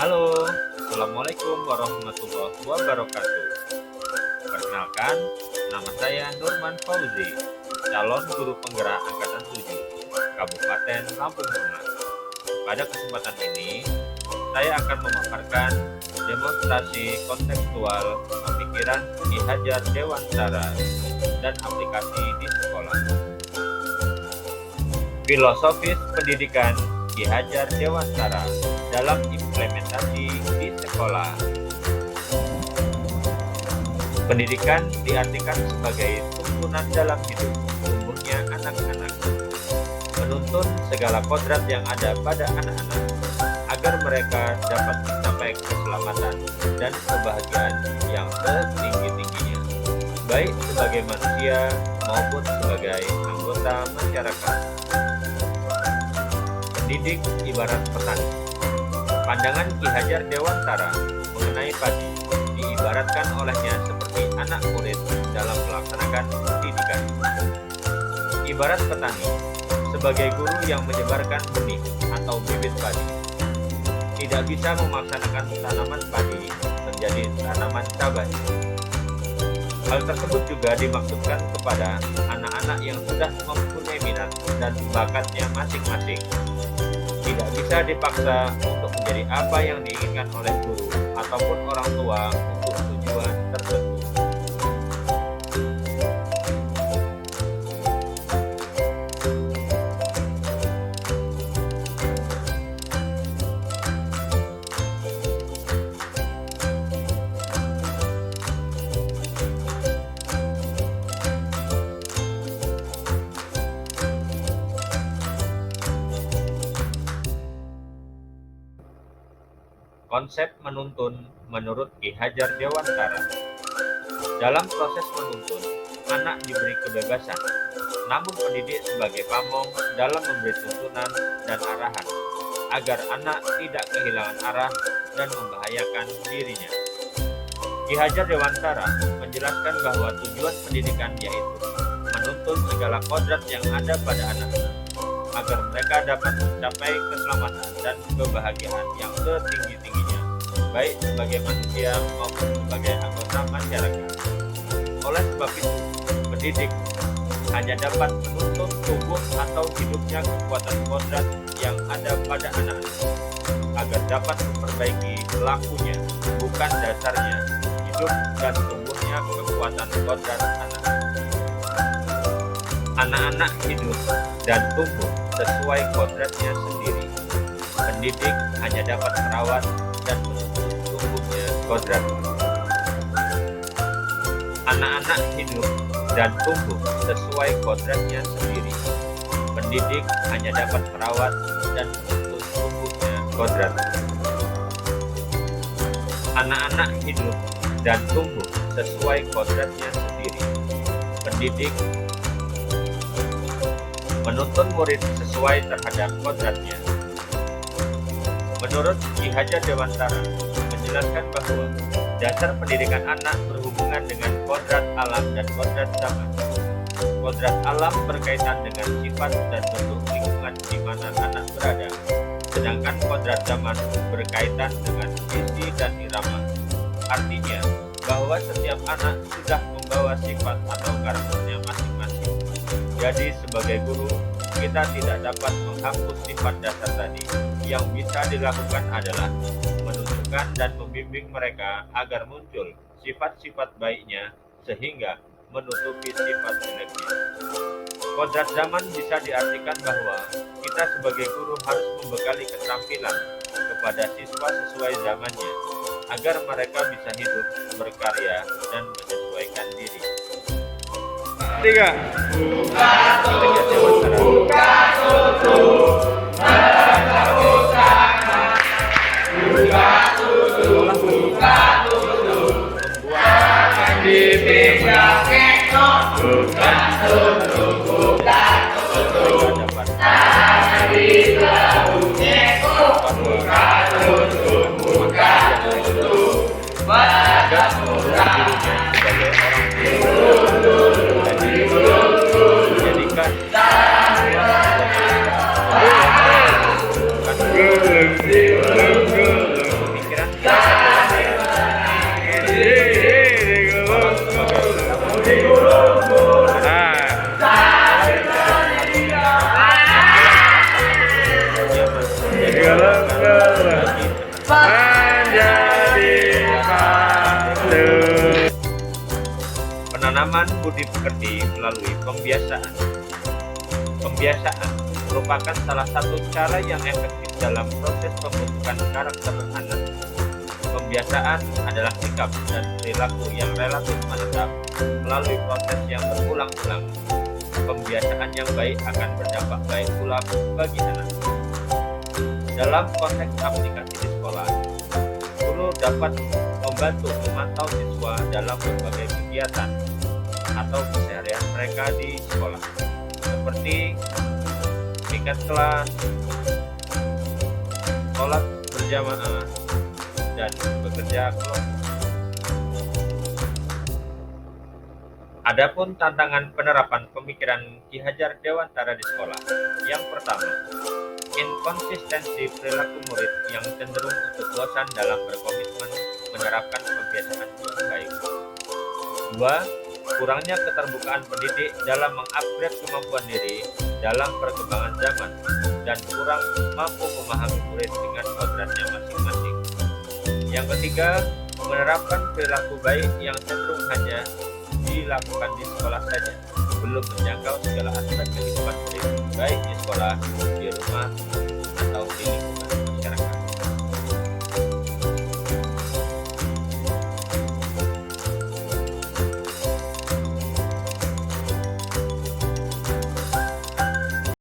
Halo, Assalamualaikum warahmatullahi wabarakatuh. Perkenalkan, nama saya Nurman Fauzi, calon guru penggerak Angkatan 7, Kabupaten Lampung Tengah. Pada kesempatan ini, saya akan memaparkan demonstrasi konseptual pemikiran Ki Hajar Dewantara dan aplikasi di sekolah. Filosofis pendidikan Ki Hajar Dewantara dalam implementasi di sekolah. Pendidikan diartikan sebagai tuntunan dalam hidup tumbuhnya anak-anak, menuntun segala kodrat yang ada pada anak-anak agar mereka dapat mencapai keselamatan dan kebahagiaan yang setinggi-tingginya, baik sebagai manusia maupun sebagai anggota masyarakat. Pendidik ibarat petani. Pandangan Ki Hajar Dewantara mengenai padi diibaratkan olehnya seperti anak murid dalam melaksanakan pendidikan. Ibarat petani, sebagai guru yang menyebarkan benih atau bibit padi, tidak bisa memaksakan tanaman padi menjadi tanaman cabai. Hal tersebut juga dimaksudkan kepada anak-anak yang sudah mempunyai minat dan bakatnya masing-masing. Tidak bisa dipaksa untuk menjadi apa yang diinginkan oleh guru ataupun orang tua untuk tujuan tertentu. Konsep menuntun menurut Ki Hajar Dewantara. Dalam proses menuntun, anak diberi kebebasan, namun pendidik sebagai pamong dalam memberi tuntunan dan arahan, agar anak tidak kehilangan arah dan membahayakan dirinya. Ki Hajar Dewantara menjelaskan bahwa tujuan pendidikan yaitu menuntun segala kodrat yang ada pada anak-anak, agar mereka dapat mencapai keselamatan dan kebahagiaan yang setinggi-tingginya, baik sebagai manusia maupun sebagai anggota masyarakat. Oleh sebab itu, pendidik hanya dapat menuntun tubuh atau hidupnya kekuatan kodrat yang ada pada anak-anak, agar dapat memperbaiki lakunya, bukan dasarnya, hidup dan tumbuhnya kekuatan kodrat anak-anak. Anak-anak hidup dan tumbuh sesuai kodratnya sendiri. Pendidik hanya dapat merawat dan menuntun tumbuhnya kodrat. Anak-anak hidup dan tumbuh sesuai kodratnya sendiri. Pendidik hanya dapat merawat dan menuntun tumbuhnya kodrat. Anak-anak hidup dan tumbuh sesuai kodratnya sendiri. Pendidik menuntun murid sesuai terhadap kodratnya. Menurut Ki Hajar Dewantara menjelaskan bahwa dasar pendidikan anak berhubungan dengan kodrat alam dan kodrat zaman. Kodrat alam berkaitan dengan sifat dan bentuk lingkungan di mana anak berada, sedangkan kodrat zaman berkaitan dengan isi dan irama. Artinya bahwa setiap anak sudah membawa sifat atau karakternya masing-masing. Jadi sebagai guru, kita tidak dapat menghapus sifat dasar tadi. Yang bisa dilakukan adalah menunjukkan dan membimbing mereka agar muncul sifat-sifat baiknya sehingga menutupi sifat jeleknya. Kodrat zaman bisa diartikan bahwa kita sebagai guru harus membekali keterampilan kepada siswa sesuai zamannya agar mereka bisa hidup, berkarya, dan menyesuaikan diri. 3. Buka tutup, buka tutup, bertepuk tangan. Buka tutup, buka tutup, jangan dipindah kekok. Buka tutup, buka tutup, jangan dipindah kekok. Buka tutup, buka tutup, bertepuk tangan. Menjadikan menjadi pandu. Penanaman budi pekerti melalui pembiasaan. Pembiasaan merupakan salah satu cara yang efektif dalam proses pembentukan karakter anak. Pembiasaan adalah sikap dan perilaku yang relatif menetap melalui proses yang berulang-ulang. Pembiasaan yang baik akan berdampak baik pula bagi anak. Dalam konteks aplikasi di sekolah, guru dapat membantu memantau siswa dalam berbagai kegiatan atau keseharian mereka di sekolah, seperti tingkat kelas, sholat berjamaah, dan bekerja kelompok. Adapun tantangan penerapan pemikiran Ki Hajar Dewantara di sekolah. Yang pertama, inkonsistensi perilaku murid yang cenderung untuk bosan dalam berkomitmen menerapkan kebiasaan yang baik. 2. Kurangnya keterbukaan pendidik dalam mengupgrade kemampuan diri dalam perkembangan zaman dan kurang mampu memahami murid dengan kodratnya masing-masing. Yang ketiga, menerapkan perilaku baik yang cenderung hanya dilakukan di sekolah saja, belum menjangkau segala aspek kehidupan murid, baik di sekolah, di rumah,